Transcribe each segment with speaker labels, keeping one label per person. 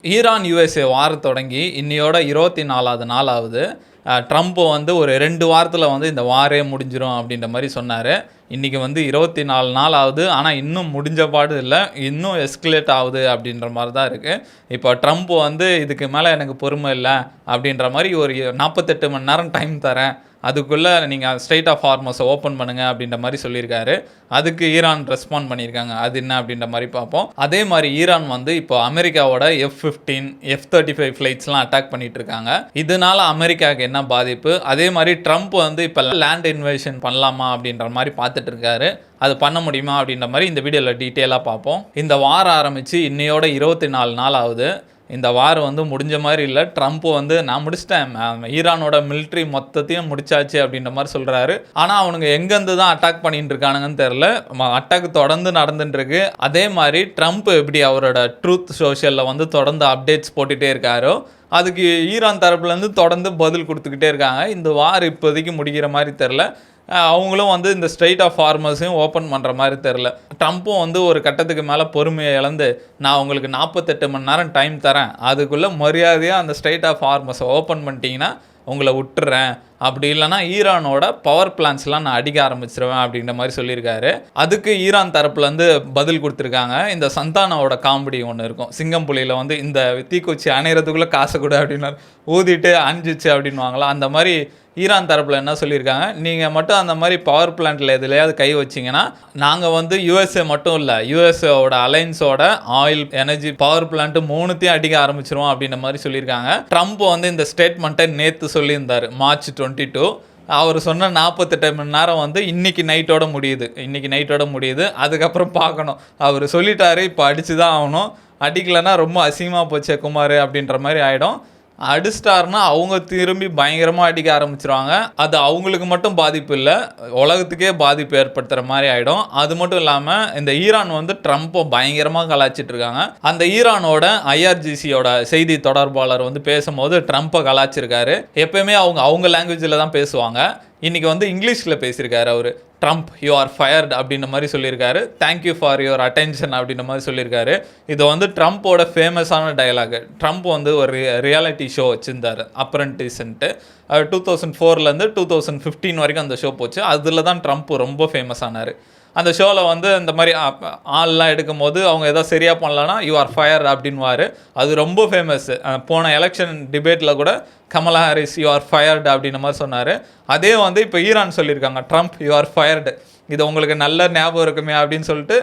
Speaker 1: Iran USA வார் தொடங்கி இன்னையோட 24வது நாள் ஆகுது. ட்ரம்ப் வந்து ஒரு 2 வாரத்தில் வந்து இந்த வாரே முடிஞ்சிடும் அப்படின்ற மாதிரி சொன்னார். இன்றைக்கி வந்து 24 நாள் ஆகுது. ஆனால் இன்னும் முடிஞ்ச பாடு இல்லை, இன்னும் எஸ்கலேட் ஆகுது அப்படின்ற மாதிரி தான் இருக்குது. இப்போ ட்ரம்ப் வந்து இதுக்கு மேலே எனக்கு பொறுமை இல்லை அப்படின்ற மாதிரி ஒரு 48 மணி நேரம் டைம் தரேன், அதுக்குள்ளே நீங்கள் ஸ்ட்ரெயிட் ஆஃப் ஹார்மஸை ஓப்பன் பண்ணுங்கள் அப்படின்ற மாதிரி சொல்லியிருக்காரு. அதுக்கு ஈரான் ரெஸ்பாண்ட் பண்ணியிருக்காங்க. அது என்ன அப்படின்ற மாதிரி பார்ப்போம். அதே மாதிரி ஈரான் வந்து இப்போ அமெரிக்காவோட F-15 F-35 ஃப்ளைட்ஸ்லாம் அட்டாக் பண்ணிட்டு இருக்காங்க. இதனால அமெரிக்காவுக்கு என்ன பாதிப்பு, அதே மாதிரி ட்ரம்ப் வந்து இப்போ லேண்ட் இன்வேஷன் பண்ணலாமா அப்படின்ற மாதிரி பார்த்துட்டு இருக்காரு. அது பண்ண முடியுமா அப்படின்ற மாதிரி இந்த வீடியோவில் டீட்டெயிலாக பார்ப்போம். இந்த வாரம் ஆரம்பித்து இன்னையோட 24 நாள் ஆகுது. இந்த வார் வந்து முடிஞ்ச மாதிரி இல்லை. ட்ரம்ப் வந்து நான் முடிச்சிட்டேன், ஈரானோட மிலிட்ரி மொத்தத்தையும் முடிச்சாச்சு அப்படின்ற மாதிரி சொல்கிறாரு. ஆனால் அவனுங்க எங்கேருந்து தான் அட்டாக் பண்ணிட்டு இருக்கானுங்கன்னு தெரில. அட்டாக் தொடர்ந்து நடந்துட்டு இருக்கு. அதே மாதிரி ட்ரம்ப் எப்படி அவரோட ட்ரூத் சோஷியலில் வந்து தொடர்ந்து அப்டேட்ஸ் போட்டுகிட்டே இருக்காரோ, அதுக்கு ஈரான் தரப்புலேருந்து தொடர்ந்து பதில் கொடுத்துக்கிட்டே இருக்காங்க. இந்த வார் இப்போதைக்கு முடிகிற மாதிரி தெரில. அவங்களும் வந்து இந்த ஸ்ட்ரெயிட் ஆஃப் ஹார்மஸையும் ஓப்பன் பண்ணுற மாதிரி தெரில. ட்ரம்ப்பும் வந்து ஒரு கட்டத்துக்கு மேலே பொறுமையை இழந்து நான் உங்களுக்கு 48 மணி நேரம் டைம் தரேன், அதுக்குள்ளே மரியாதையாக அந்த ஸ்ட்ரெயிட் ஆஃப் ஹார்மஸை ஓப்பன் பண்ணிட்டீங்கன்னா உங்களை விட்டுறேன், அப்படி இல்லைனா ஈரானோட பவர் பிளான்ஸ்லாம் நான் அடிக்க ஆரம்பிச்சிருவேன் அப்படின்ற மாதிரி சொல்லியிருக்காரு. அதுக்கு ஈரான் தரப்புலேருந்து பதில் கொடுத்துருக்காங்க. இந்த சந்தானாவோட காமெடி ஒன்று இருக்கும், சிங்கம் புலியில் வந்து இந்த தீக்குச்சி அணையிறதுக்குள்ளே காசை கொடு அப்படின்னா ஊதிட்டு அணிஞ்சிச்சு அப்படின்வாங்களா, அந்த மாதிரி ஈரான் தரப்பில் என்ன சொல்லியிருக்காங்க, நீங்கள் மட்டும் அந்த மாதிரி பவர் பிளான்ட்டில் எதுலையாவது கை வச்சிங்கன்னா நாங்கள் வந்து யுஎஸ்ஏ மட்டும் இல்லை, யுஎஸ்ஏவோட அலைன்ஸோட ஆயில் எனர்ஜி பவர் பிளான்ட்டு 3த்தையும் அடிக்க ஆரம்பிச்சிருவோம் அப்படின்ற மாதிரி சொல்லியிருக்காங்க. ட்ரம்ப் வந்து இந்த ஸ்டேட்மெண்ட்டை நேற்று சொல்லியிருந்தார், மார்ச் 22. அவர் சொன்ன 48 மணி நேரம் வந்து இன்றைக்கி நைட்டோட முடியுது. அதுக்கப்புறம் பார்க்கணும். அவர் சொல்லிட்டாரு, இப்போ அடித்து தான் ஆகணும், அடிக்கலைன்னா ரொம்ப அசிங்கமாக போச்சே குமார் அப்படின்ற மாதிரி ஆகிடும். அடிச்சிட்டாருன்னா அவங்க திரும்பி பயங்கரமாக அடிக்க ஆரம்பிச்சிருவாங்க. அது அவங்களுக்கு மட்டும் பாதிப்பு இல்லை, உலகத்துக்கே பாதிப்பு ஏற்படுத்துகிற மாதிரி ஆகிடும். அது மட்டும் இல்லாமல் இந்த ஈரான் வந்து ட்ரம்ப்பை பயங்கரமாக கலாச்சிட்டு இருக்காங்க. அந்த ஈரானோட IRGCயோட செய்தி தொடர்பாளர் வந்து பேசும்போது ட்ரம்ப்பை கலாச்சிருக்காரு. எப்பயுமே அவங்க லாங்குவேஜில் தான் பேசுவாங்க. இன்றைக்கி வந்து இங்கிலீஷில் பேசியிருக்காரு அவர். ட்ரம்ப் யூ ஆர் ஃபயர்டு அப்படின்ற மாதிரி சொல்லியிருக்காரு. தேங்க்யூ ஃபார் யுவர் அட்டென்ஷன் அப்படின்ற மாதிரி சொல்லியிருக்காரு. இது வந்து ட்ரம்ப்போட ஃபேமஸான டயலாகு. ட்ரம்ப் வந்து ஒரு ரியாலிட்டி ஷோ வச்சுருந்தார், அப்ரண்டிஸ்ன்ட்டு. 2004லேருந்து 2015 வரைக்கும் அந்த ஷோ போச்சு. அதில் தான் ட்ரம்ப் ரொம்ப ஃபேமஸ் ஆனார். அந்த ஷோவில் வந்து இந்த மாதிரி ஆள்லாம் எடுக்கும் போது அவங்க எதாவது சரியாக பண்ணலன்னா யூ ஆர் ஃபயர் அப்படின்வார். அது ரொம்ப ஃபேமஸ். போன எலெக்ஷன் டிபேட்டில் கூட Kamala Harris you are fired அப்படின்ற மாதிரி சொன்னார். அதே வந்து இப்போ ஈரான் சொல்லியிருக்காங்க, ட்ரம்ப் யூ ஆர் ஃபயர்டு. இது உங்களுக்கு நல்ல ஞாபகம் இருக்குமே அப்படின்னு சொல்லிட்டு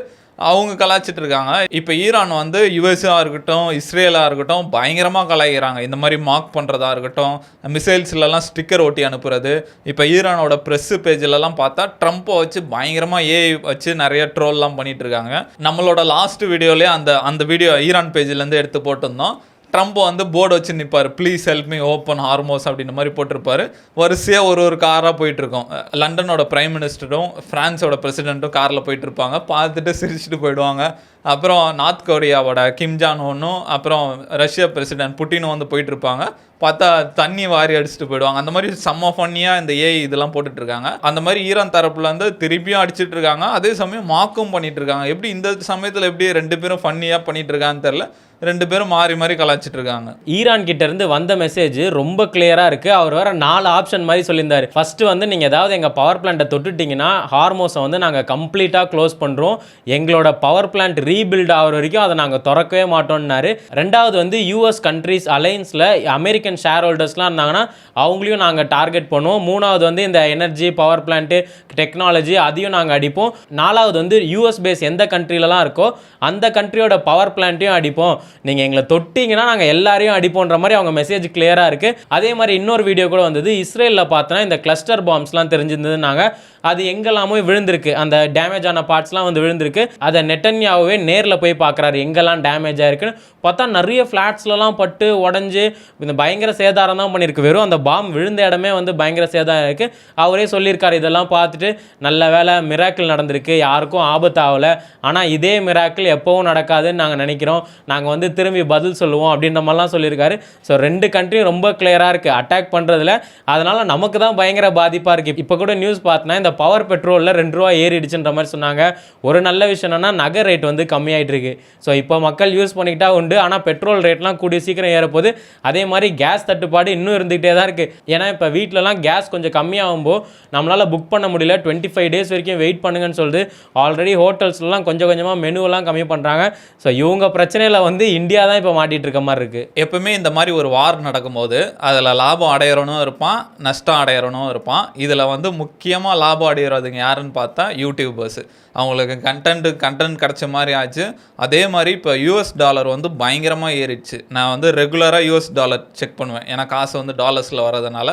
Speaker 1: அவங்க கலாச்சிட்டு இருக்காங்க. இப்போ ஈரான் வந்து யுஎஸ்ஆ இருக்கட்டும், இஸ்ரேலாக இருக்கட்டும் பயங்கரமாக கலாய்கிறாங்க. இந்த மாதிரி மார்க் பண்ணுறதா இருக்கட்டும், மிசைல்ஸ்லலாம் ஸ்டிக்கர் ஒட்டி அனுப்புறது. இப்போ ஈரானோட ப்ரெஸ் பேஜிலலாம் பார்த்தா ட்ரம்ப்பை வச்சு பயங்கரமாக ஏஐ வச்சு நிறைய ட்ரோல்லாம் பண்ணிட்டு இருக்காங்க. நம்மளோட லாஸ்ட் வீடியோலேயே அந்த வீடியோ ஈரான் பேஜிலேருந்து எடுத்து போட்டிருந்தோம். ட்ரம்ப் வந்து போர்டு வச்சு நிற்பார், please help me open Hormuz அப்படின்ற மாதிரி போட்டிருப்பார். வரிசையாக ஒரு காராக போயிட்டுருக்கோம். லண்டனோட பிரைம் மினிஸ்டரும் ஃப்ரான்ஸோட பிரசிடெண்ட்டும் காரில் போயிட்டுருப்பாங்க. பார்த்துட்டு சிரிச்சுட்டு போயிடுவாங்க. அப்புறம் நார்த் கொரியாவோட கிம் ஜாங் உன்னும் அப்புறம் ரஷ்யா பிரசிடென்ட் புட்டினும் வந்து போயிட்டுருப்பாங்க. பார்த்தா தண்ணி வாரி அடிச்சுட்டு போயிடுவாங்க. அந்த மாதிரி செம்ம ஃபன்னியாக இந்த ஏஐ இதெல்லாம் போட்டுட்ருக்காங்க. அந்த மாதிரி ஈரான் தரப்புல வந்து திருப்பியும் அடிச்சுட்டு இருக்காங்க, அதே சமயம் மார்க்கும் பண்ணிட்டு இருக்காங்க. எப்படி இந்த சமயத்தில் எப்படி 2 பேரும் ஃபன்னியாக பண்ணிட்டு இருக்கான்னு தெரில, 2 பேரும் மாறி மாறி கலாச்சிட்டு இருக்காங்க.
Speaker 2: ஈரான் கிட்ட இருந்து வந்த மெசேஜ் ரொம்ப கிளியராக இருக்குது. அவர் வேற 4 ஆப்ஷன் மாதிரி சொல்லியிருந்தார். ஃபஸ்ட்டு வந்து நீங்கள் ஏதாவது எங்கள் பவர் பிளான்ட்டை தொட்டுட்டிங்கன்னா ஹார்மோஸை வந்து நாங்கள் கம்ப்ளீட்டாக க்ளோஸ் பண்ணுறோம், எங்களோட பவர் பிளான்ட் ரீபில்ட் ஆகிற வரைக்கும் அதை நாங்கள் திறக்கவே மாட்டோம்னாரு. 2வது வந்து US கண்ட்ரிஸ் அலைன்ஸில் அமெரிக்கன் ஷேர் ஹோல்டர்ஸ்லாம் இருந்தாங்கன்னா அவங்களையும் நாங்கள் டார்கெட் பண்ணுவோம். 3வது வந்து இந்த எனர்ஜி பவர் பிளான்ட்டு டெக்னாலஜி அதையும் நாங்கள் அடிப்போம். 4வது வந்து US பேஸ் எந்த கண்ட்ரிலலாம் இருக்கோ அந்த கண்ட்ரியோட பவர் பிளான்ட்டையும் அடிப்போம், நீங்கள் எங்களை தொட்டிங்கன்னா நாங்கள் எல்லாரையும் அடிப்போன்ற மாதிரி அவங்க மெசேஜ் கிளியராக இருக்குது. அதே மாதிரி இன்னொரு வீடியோ கூட வந்தது, இஸ்ரேலில் பார்த்தோன்னா இந்த கிளஸ்டர் பாம்ஸ்லாம் தெரிஞ்சிருந்ததுனாங்க. அது எங்கெல்லாமோ விழுந்திருக்கு, அந்த டேமேஜ் ஆன பார்ட்ஸ்லாம் வந்து விழுந்திருக்கு. அதை நெட்டன்யாவே நேரில் போய் பார்க்குறாரு, எங்கெல்லாம் டேமேஜ் ஆகிருக்குன்னு. பார்த்தா நிறைய ஃப்ளாட்ஸ்லாம் பட்டு உடஞ்சி இந்த பயங்கர சேதாரம் தான் பண்ணியிருக்கு. வெறும் அந்த பாம் விழுந்த இடமே வந்து பயங்கர சேதாரம் இருக்குது. அவரே சொல்லியிருக்காரு, இதெல்லாம் பார்த்துட்டு நல்ல வேலை மிராக்கிள் நடந்திருக்கு, யாருக்கும் ஆபத்து ஆகலை. ஆனால் இதே மிராக்கிள் எப்போவும் நடக்காதுன்னு நாங்கள் நினைக்கிறோம். நாங்கள் வந்து திரும்பி பதில் சொல்லுவோம் அப்படின்ற மாதிரிலாம் சொல்லியிருக்காரு. ஸோ 2 கண்ட்ரியும் ரொம்ப கிளியராக இருக்குது அட்டாக் பண்ணுறதுல. அதனால் நமக்கு தான் பயங்கர பாதிப்பாக இருக்குது. இப்போ கூட நியூஸ் பார்த்தனா இந்த பவர் பெட்ரோலில் ₹2 ஏறிடுச்சுன்ற மாதிரி சொன்னாங்க. ஒரு நல்ல விஷயம் என்னன்னா நகை ரேட் வந்து கம்மியாயிட்டு இருக்கு. ஸோ இப்போ மக்கள் யூஸ் பண்ணிக்கிட்டா உண்டு. ஆனால் பெட்ரோல் ரேட்லாம் கூடிய சீக்கிரம் ஏறப்போகுது. அதே மாதிரி கேஸ் தட்டுப்பாடு இன்னும் இருந்துகிட்டே தான் இருக்குது. ஏன்னா இப்போ வீட்டிலலாம் கேஸ் கொஞ்சம் கம்மியாகும்போது நம்மளால் புக் பண்ண முடியல. 25 டேஸ் வரைக்கும் வெயிட் பண்ணுங்கன்னு சொல்லிட்டு ஆல்ரெடி ஹோட்டல்ஸ்லாம் கொஞ்சம் கொஞ்சமாக மெனுவெல்லாம் கம்மி பண்ணுறாங்க. ஸோ இவங்க பிரச்சனையில் வந்து இந்தியா தான் இப்போ மாட்டிகிட்டு இருக்க மாதிரி இருக்குது.
Speaker 1: எப்பவுமே இந்த மாதிரி ஒரு வார் நடக்கும்போது அதில் லாபம் அடையிறவனும் இருப்பான், நஷ்டம் அடையிறவனும் இருப்பான். இதில் வந்து முக்கியமாக லாபம் அடைகிறதுங்க யாருன்னு பார்த்தா யூடியூபர்ஸ். அவங்களுக்கு கண்டென்ட் கிடச்ச மாதிரி ஆச்சு. அதே மாதிரி இப்போ US டாலர் வந்து பயங்கரமாக ஏறிடுச்சு. நான் வந்து ரெகுலராக US டாலர் செக் பண்ணுவேன், ஏன்னா காசு வந்து டாலர்ஸில் வரதுனால.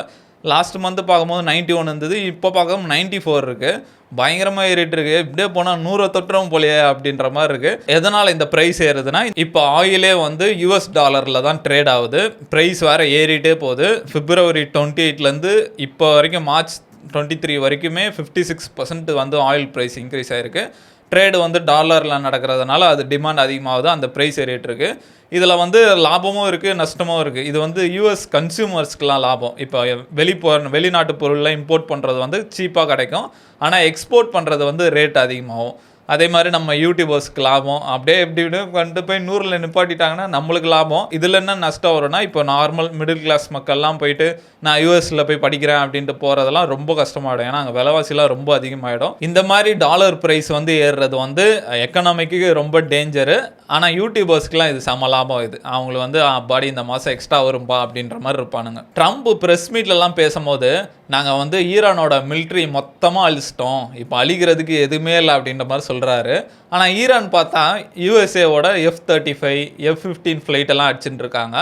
Speaker 1: லாஸ்ட் மந்த்து பார்க்கும்போது 91 இருந்தது, இப்போ பார்க்கும்போது 94 இருக்குது. பயங்கரமாக ஏறிட்டு இருக்கு. இப்படியே போனால் 100 தொட்டுறோம் போலையே அப்படின்ற மாதிரி இருக்குது. எதனால் இந்த ப்ரைஸ் ஏறுதுன்னா, இப்போ ஆயிலே வந்து US டாலரில் தான் ட்ரேட் ஆகுது. ப்ரைஸ் வேறு ஏறிட்டே போகுது. February 28லேருந்து இப்போ வரைக்கும் March 23 வரைக்குமே 56% வந்து ஆயில் ப்ரைஸ் இன்க்ரீஸ் ஆகிருக்கு. ட்ரேடு வந்து டாலரில் நடக்கிறதுனால அது டிமாண்ட் அதிகமாகுது, அந்த ப்ரைஸ் ஏறிட்டுருக்கு. இதில் வந்து லாபமும் இருக்குது, நஷ்டமும் இருக்குது. இது வந்து US கன்சியூமர்ஸ்க்கெலாம் லாபம். இப்போ வெளிநாட்டு பொருளில் இம்போர்ட் பண்ணுறது வந்து சீப்பாக கிடைக்கும், ஆனால் எக்ஸ்போர்ட் பண்ணுறது வந்து ரேட் அதிகமாகும். அதே மாதிரி நம்ம யூடியூபர்ஸ்க்கு லாபம். அப்படியே எப்படி கொண்டு போய் 100ல் நிப்பாட்டிட்டாங்கன்னா நம்மளுக்கு லாபம். இதில் என்ன நஷ்டம் வரும்னா, இப்போ நார்மல் மிடில் கிளாஸ் மக்கள்லாம் போயிட்டு நான் யூஎஸில் போய் படிக்கிறேன் அப்படின்ட்டு போகிறதெல்லாம் ரொம்ப கஷ்டமாயிடும். ஏன்னா அங்கே விலைவாசிலாம் ரொம்ப அதிகமாகிடும். இந்த மாதிரி டாலர் ப்ரைஸ் வந்து ஏறுறது வந்து எக்கனாமிக்கு ரொம்ப டேஞ்சரு. ஆனால் யூடியூபர்ஸ்க்குலாம் இது செம லாபம். இது அவங்களுக்கு வந்து பாடி இந்த மாதம் எக்ஸ்ட்ரா வரும்பா அப்படின்ற மாதிரி இருப்பானுங்க. ட்ரம்ப் ப்ரெஸ் மீட்லலாம் பேசும்போது நாங்கள் வந்து ஈரானோட மிலிட்ரி மொத்தமாக அழிச்சிட்டோம், இப்போ அழிக்கிறதுக்கு எதுவுமே இல்லை அப்படின்ற மாதிரி சொல்கிறாரு. ஆனால் ஈரான் பார்த்தா யூஎஸ்ஏவோட F-35 F-15 ஃப்ளைட்டெல்லாம் அடிச்சுட்டு இருக்காங்க.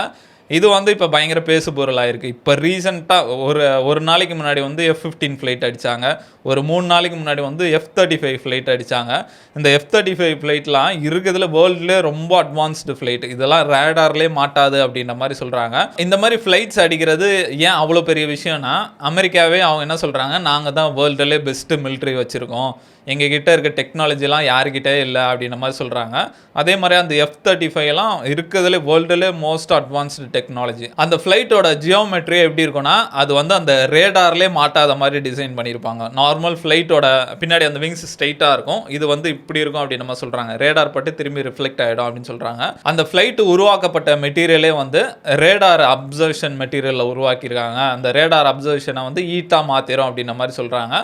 Speaker 1: இது வந்து இப்போ பயங்கர பேசு பொருளாக இருக்குது. இப்போ ரீசெண்டாக ஒரு நாளைக்கு முன்னாடி வந்து F-15 ஃப்ளைட் அடித்தாங்க. ஒரு 3 நாளைக்கு முன்னாடி வந்து F-35 ஃப்ளைட் அடித்தாங்க. இந்த F-35 ஃப்ளைட்லாம் இருக்கிறதுல வேர்ல்டுலேயே ரொம்ப அட்வான்ஸ்டு ஃப்ளைட். இதெல்லாம் ரேடார்லேயே மாட்டாது அப்படின்ற மாதிரி சொல்கிறாங்க. இந்த மாதிரி ஃப்ளைட்ஸ் அடிக்கிறது ஏன் அவ்வளோ பெரிய விஷயம்னா, அமெரிக்காவே அவங்க என்ன சொல்கிறாங்க, நாங்கள் தான் வேர்ல்டுலே பெஸ்ட்டு மிலிட்ரி வச்சுருக்கோம், எங்ககிட்ட இருக்க டெக்னாலஜிலாம் யாருக்கிட்டே இல்லை அப்படின்ற மாதிரி சொல்கிறாங்க. அதே மாதிரி அந்த F-35 இருக்கிறதுல வேர்ல்டுலே மோஸ்ட் அட்வான்ஸ்டு டெக்னாலஜி. அந்த ஃப்ளைட்டோட ஜியோமெட்ரி எப்படி இருக்குன்னா, அது வந்து அந்த ரேடார்லேயே மாட்டாத மாதிரி டிசைன் பண்ணியிருப்பாங்க. நார்மல் ஃப்ளைட்டோட பின்னாடி அந்த விங்ஸ் ஸ்ட்ரைட்டாக இருக்கும், இது வந்து இப்படி இருக்கும் அப்படின்னு நம்ம சொல்கிறாங்க. ரேடார் பட்டு திரும்பி ரிஃப்ளெக்ட் ஆகிடும் அப்படின்னு சொல்கிறாங்க. அந்த ஃப்ளைட்டு உருவாக்கப்பட்ட மெட்டீரியலே வந்து ரேடார் அப்சர்வேஷன் மெட்டீரியலில் உருவாக்கியிருக்காங்க. அந்த ரேடார் அப்சர்வேஷனை வந்து ஈட்டாக மாற்றிடும் அப்படின்ற மாதிரி சொல்கிறாங்க.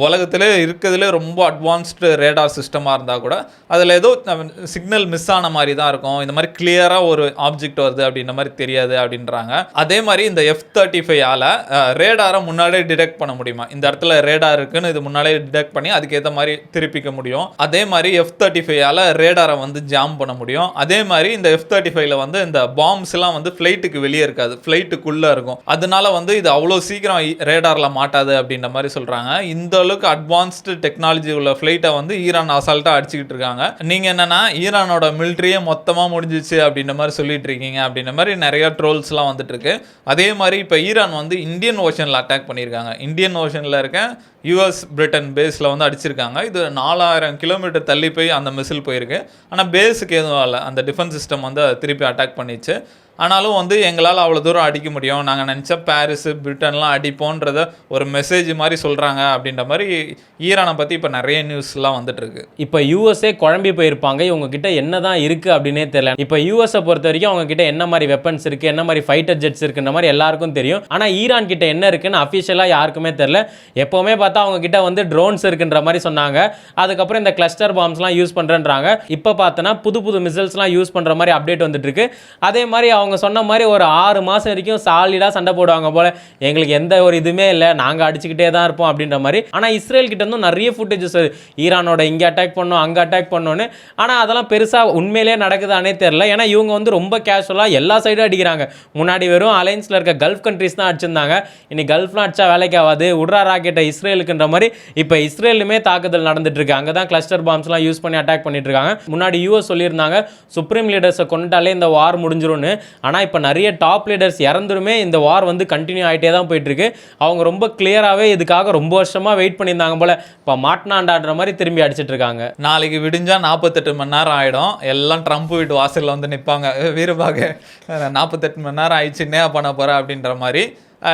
Speaker 1: உலகத்திலே இருக்கிறதுலே ரொம்ப அட்வான்ஸ்டு ரேடார் சிஸ்டமாக இருந்தால் கூட அதில் ஏதோ சிக்னல் மிஸ் ஆன மாதிரி தான் இருக்கும். இந்த மாதிரி கிளியராக ஒரு ஆப்ஜெக்ட் வருது அப்படின்ற மாதிரி தெரியாது அப்படின்றாங்க. அதே மாதிரி இந்த F-35ஆல் ரேடாரை முன்னாடியே டிடெக்ட் பண்ண முடியுமா, இந்த இடத்துல ரேடார் இருக்குன்னு இது முன்னாடியே டிடெக்ட் பண்ணி அதுக்கேற்ற மாதிரி திருப்பிக்க முடியும். அதே மாதிரி F-35ஆல் ரேடாரை வந்து ஜாம் பண்ண முடியும். அதே மாதிரி இந்த F-35ல வந்து இந்த பாம்ஸ்லாம் வந்து ஃப்ளைட்டுக்கு வெளியே இருக்காது, ஃப்ளைட்டுக்குள்ளே இருக்கும். அதனால வந்து இது அவ்வளோ சீக்கிரம் ரேடாரில் மாட்டாது அப்படின்ற மாதிரி சொல்கிறாங்க. இந்த அளவுக்கு அட்வான்ஸ்டு டெக்னாலஜி உள்ள ஃப்ளைட்டை வந்து ஈரான் அசால்ட்டாக அடிச்சுக்கிட்டு இருக்காங்க. நீங்கள் என்னன்னா ஈரானோட மிலிட்ரியே மொத்தமாக முடிஞ்சிச்சு அப்படின்ற மாதிரி சொல்லிட்டு இருக்கீங்க அப்படின்ற மாதிரி நிறைய ட்ரோல்ஸ்லாம் வந்துட்டு இருக்கு. அதே மாதிரி இப்போ ஈரான் வந்து இந்தியன் ஓஷனில் அட்டாக் பண்ணியிருக்காங்க. இந்தியன் ஓஷனில் இருக்க US பிரிட்டன் பேஸில் வந்து அடிச்சிருக்காங்க. இது 4000 கிலோமீட்டர் தள்ளி போய் அந்த மிசில் போயிருக்கு. ஆனால் பேஸுக்கு எதுவும் இல்லை, அந்த டிஃபென்ஸ் சிஸ்டம் வந்து திருப்பி அட்டாக் பண்ணிச்சு. ஆனாலும் வந்து எங்களால் அவ்வளோ தூரம் அடிக்க முடியும், நாங்கள் நினச்சா பாரிஸு பிரிட்டன்லாம் அடிப்போன்றத ஒரு மெசேஜ் மாதிரி சொல்கிறாங்க அப்படின்ற மாதிரி ஈரானை பற்றி இப்போ நிறைய நியூஸ்லாம் வந்துட்டுருக்கு.
Speaker 2: இப்போ USA குழம்பி போயிருப்பாங்க, இவங்க கிட்ட என்ன தான் இருக்குது அப்படின்னே தெரியல. இப்போ USA பொறுத்த வரைக்கும் அவங்க கிட்ட என்ன மாதிரி வெப்பன்ஸ் இருக்குது, என்ன மாதிரி ஃபைட்டர் ஜெட்ஸ் இருக்குன்ற மாதிரி எல்லாருக்கும் தெரியும். ஆனால் ஈரான் கிட்ட என்ன இருக்குன்னு அஃபிஷியலாக யாருக்குமே தெரியல. எப்போவுமே பார்த்தா அவங்க கிட்ட வந்து ட்ரோன்ஸ் இருக்குன்ற மாதிரி சொன்னாங்க. அதுக்கப்புறம் இந்த கிளஸ்டர் பாம்ஸ்லாம் யூஸ் பண்ணுறேன்றாங்க. இப்போ பார்த்தோன்னா புது மிசைல்ஸ்லாம் யூஸ் பண்ணுற மாதிரி அப்டேட் வந்துட்டு இருக்கு. அதே மாதிரி அவங்க சொன்ன மாதிரி ஒரு 6 மாதம் வரைக்கும் சாலிடாக சண்டை போடுவாங்க போல, எங்களுக்கு எந்த ஒரு இதுவுமே இல்லை, நாங்கள் அடிச்சுக்கிட்டே தான் இருப்போம் அப்படின்ற மாதிரி. ஆனால் இஸ்ரேல் கிட்ட இருந்தும் நிறைய ஃபுட்டேஜஸ் ஈரானோட இங்கே அட்டாக் பண்ணோம் அங்கே அட்டாக் பண்ணோன்னு. ஆனால் அதெல்லாம் பெருசாக உண்மையிலே நடக்குதானே தெரியல. ஏன்னா இவங்க வந்து ரொம்ப கேஷுவலாக எல்லா சைடும் அடிக்கிறாங்க. முன்னாடி வெறும் அலைன்ஸில் இருக்க கல்ஃப் கண்ட்ரிஸ் தான் அடிச்சிருந்தாங்க. இன்னைக்கு கல்ஃப்லாம் அடிச்சா வேலைக்கு ஆகாது, உட்ரா ராக்கெட்டை இஸ்ரேல் இஸ்ரேலுக்குன்ற மாதிரி இப்போ இஸ்ரேலுமே தாக்குதல் நடந்துட்டு இருக்கு. அங்கே தான் கிளஸ்டர் பாம்ஸ்லாம் யூஸ் பண்ணி அட்டாக் பண்ணிட்டு இருக்காங்க. முன்னாடி யூஎஸ் சொல்லியிருந்தாங்க சுப்ரீம் லீடர்ஸை கொண்டுட்டாலே இந்த வார் முடிஞ்சிரும்னு. ஆனால் இப்போ நிறைய டாப் லீடர்ஸ் இறந்துருமே இந்த வார் வந்து கண்டினியூ ஆகிட்டே தான் போயிட்டு இருக்கு. அவங்க ரொம்ப கிளியராகவே இதுக்காக ரொம்ப வருஷமா வெயிட் பண்ணியிருந்தாங்க போல. இப்போ மாட்டினாண்டாடுற மாதிரி திரும்பி அடிச்சிட்டு இருக்காங்க.
Speaker 1: நாளைக்கு விடிஞ்சா 48 மணி நேரம் ஆகிடும். எல்லாம் ட்ரம்ப் வீட்டு வாசலில் வந்து நிற்பாங்க. வீரபாக 48 மணி நேரம் ஆயிடுச்சு என்ன பண்ண போகிற அப்படின்ற மாதிரி.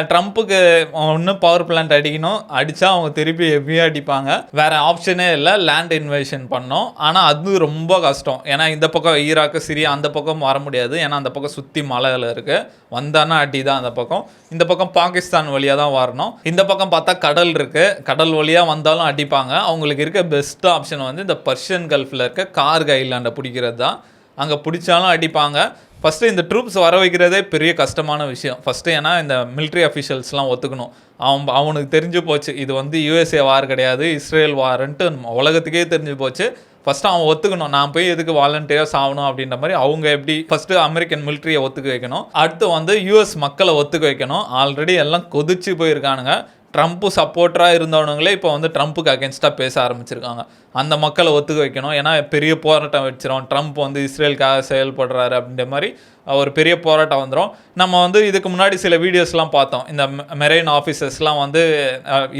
Speaker 1: ட்ரம்ப்புக்கு ஒன்று பவர் பிளான்ட் அடிக்கணும், அடித்தா அவங்க திருப்பி ஹெவியாக அடிப்பாங்க. வேறு ஆப்ஷனே இல்லை, லேண்ட் இன்வேஷன் பண்ணோம். ஆனால் அது ரொம்ப கஷ்டம். ஏன்னா இந்த பக்கம் ஈராக்கு சிரியா அந்த பக்கம் வர முடியாது. ஏன்னா அந்த பக்கம் சுற்றி மலையில் இருக்குது. வந்தானா அடி தான் அந்த பக்கம். இந்த பக்கம் பாகிஸ்தான் வழியாக தான் வரணும். இந்த பக்கம் பார்த்தா கடல் இருக்குது. கடல் வழியாக வந்தாலும் அடிப்பாங்க. அவங்களுக்கு இருக்க பெஸ்ட் ஆப்ஷன் வந்து இந்த பர்ஷியன் கல்ஃபில் இருக்க கார்க் ஐலாண்டை பிடிக்கிறது தான். அங்கே பிடிச்சாலும் அடிப்பாங்க. ஃபஸ்ட்டு இந்த ட்ரூப்ஸ் வர வைக்கிறதே பெரிய கஷ்டமான விஷயம். ஃபஸ்ட்டு ஏன்னா இந்த மிலிட்ரி அஃபிஷியல்ஸ்லாம் ஒத்துக்கணும். அவனுக்கு தெரிஞ்சு போச்சு இது வந்து யூஎஸ்ஏ வார் கிடையாது, இஸ்ரேல் வார்ன்ட்டு உலகத்துக்கே தெரிஞ்சு போச்சு. ஃபஸ்ட்டு அவன் ஒத்துக்கணும், நான் போய் எதுக்கு வாலண்டியராக சாகணும் அப்படின்ற மாதிரி. அவங்க எப்படி ஃபஸ்ட்டு அமெரிக்கன் மிலிட்ரியை ஒத்துக்க வைக்கணும், அடுத்து வந்து யூஎஸ் மக்களை ஒத்துக்க வைக்கணும். ஆல்ரெடி எல்லாம் கொதிச்சு போயிருக்கானுங்க. ட்ரம்ப்பு சப்போர்ட்டராக இருந்தவனுங்களே இப்போ வந்து ட்ரம்ப்புக்கு அகேன்ஸ்டாக பேச ஆரம்பிச்சிருக்காங்க. அந்த மக்களை ஒத்துக்க வைக்கணும். ஏன்னா பெரிய போராட்டம் வச்சிரும், ட்ரம்ப் வந்து இஸ்ரேலுக்காக செயல்படுறாரு அப்படின்ற மாதிரி ஒரு பெரிய போராட்டம் வந்துடும். நம்ம வந்து இதுக்கு முன்னாடி சில வீடியோஸ்லாம் பார்த்தோம். இந்த மெரைன் ஆஃபீஸர்ஸ்லாம் வந்து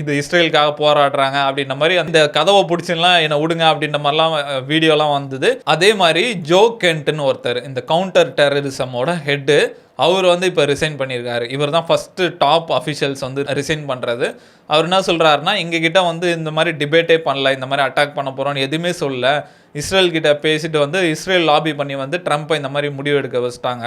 Speaker 1: இது இஸ்ரேலுக்காக போராடுறாங்க அப்படின்ற மாதிரி அந்த கதவை பிடிச்சிலாம் என்னை விடுங்க அப்படின்ற மாதிரிலாம் வீடியோலாம் வந்தது. அதே மாதிரி ஜோ கென்ட்னு ஒருத்தர் இந்த கவுண்டர் டெரரிசமோட ஹெட்டு, அவர் வந்து இப்போ ரிசைன் பண்ணியிருக்காரு. இவர் தான் ஃபஸ்ட்டு டாப் அஃபிஷியல்ஸ் வந்து ரிசைன் பண்ணுறது. அவர் என்ன சொல்கிறாருன்னா, எங்ககிட்ட வந்து இந்த மாதிரி டிபேட்டே பண்ணல, இந்த மாதிரி அட்டாக் பண்ண போகிறோன்னு எதுவுமே சொல்லல. இஸ்ரேல் கிட்ட பேசிட்டு வந்து இஸ்ரேல் லாபி பண்ணி வந்து ட்ரம்ப்பை இந்த மாதிரி முடிவு எடுக்க வச்சுட்டாங்க.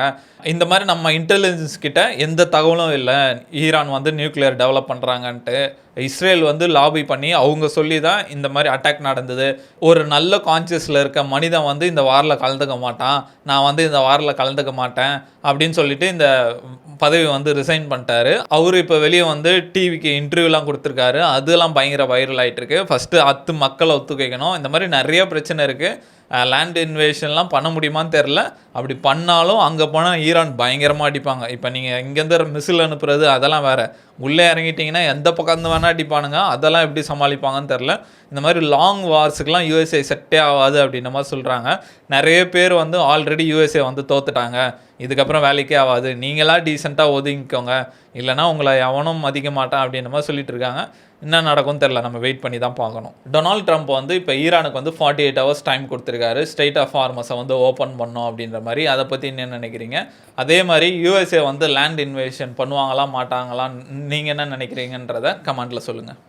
Speaker 1: இந்த மாதிரி நம்ம இன்டெலிஜென்ஸ் கிட்ட எந்த தகவலும் இல்லை ஈரான் வந்து நியூக்ளியர் டெவலப் பண்ணுறாங்கன்ட்டு. இஸ்ரேல் வந்து லாபி பண்ணி அவங்க சொல்லி தான் இந்த மாதிரி அட்டாக் நடந்தது. ஒரு நல்ல கான்சியஸில் இருக்க மனிதன் வந்து இந்த வாரில் கலந்துக்க மாட்டான், நான் வந்து இந்த வாரில் கலந்துக்க மாட்டேன் அப்படின்னு சொல்லிட்டு இந்த பதவி வந்து ரிசைன் பண்ணிட்டாரு. அவர் இப்போ வெளியே வந்து டிவிக்கு இன்டர்வியூலாம் கொடுத்துருக்காரு. அதெல்லாம் பயங்கர வைரல் ஆகிட்டு இருக்கு. ஃபஸ்ட்டு மக்களை ஒத்துக்க வைக்கணும். இந்த மாதிரி நிறைய பிரச்சனை இருக்குது. லேண்ட் இன்வேஷன்லாம் பண்ண முடியுமான்னு தெரில. அப்படி பண்ணாலும் அங்கே போனால் ஈரான் பயங்கரமாக அடிப்பாங்க. இப்போ நீங்கள் இங்கேருந்து மிசில் அனுப்புறது அதெல்லாம் வேறு, உள்ளே இறங்கிட்டிங்கன்னா எந்த பக்கம் வேணால் அடிப்பானுங்க. அதெல்லாம் எப்படி சமாளிப்பாங்கன்னு தெரில. இந்த மாதிரி லாங் வார்ஸுக்கெலாம் யூஎஸ்ஏ செட்டே ஆகாது அப்படின்ற மாதிரி சொல்கிறாங்க. நிறைய பேர் வந்து ஆல்ரெடி யூஎஸ்ஏ வந்து தோத்துட்டாங்க, இதுக்கப்புறம் வேலைக்கே ஆகாது, நீங்களாம் டீசெண்டாக ஒதுங்கிக்கோங்க, இல்லைனா உங்களை எவனும் மதிக்க மாட்டான் அப்படின்ற மாதிரி சொல்லிட்டு இருக்காங்க. என்ன நடக்கும்னு தெரில, நம்ம வெயிட் பண்ணி தான் பார்க்கணும். டொனால்ட் ட்ரம்ப் வந்து இப்போ ஈரானுக்கு வந்து 48 hours டைம் கொடுத்துருக்காரு, ஸ்ட்ரெயிட் ஆஃப் ஹார்மஸை வந்து ஓப்பன் பண்ணோம் அப்படின்ற மாதிரி. அதை பற்றி என்ன நினைக்கிறீங்க? அதே மாதிரி யூஎஸ்ஏ வந்து லேண்ட் இன்வேஷன் பண்ணுவாங்களா மாட்டாங்களா, நீங்கள் என்ன நினைக்கிறீங்கன்றதை கமெண்ட்டில் சொல்லுங்கள்.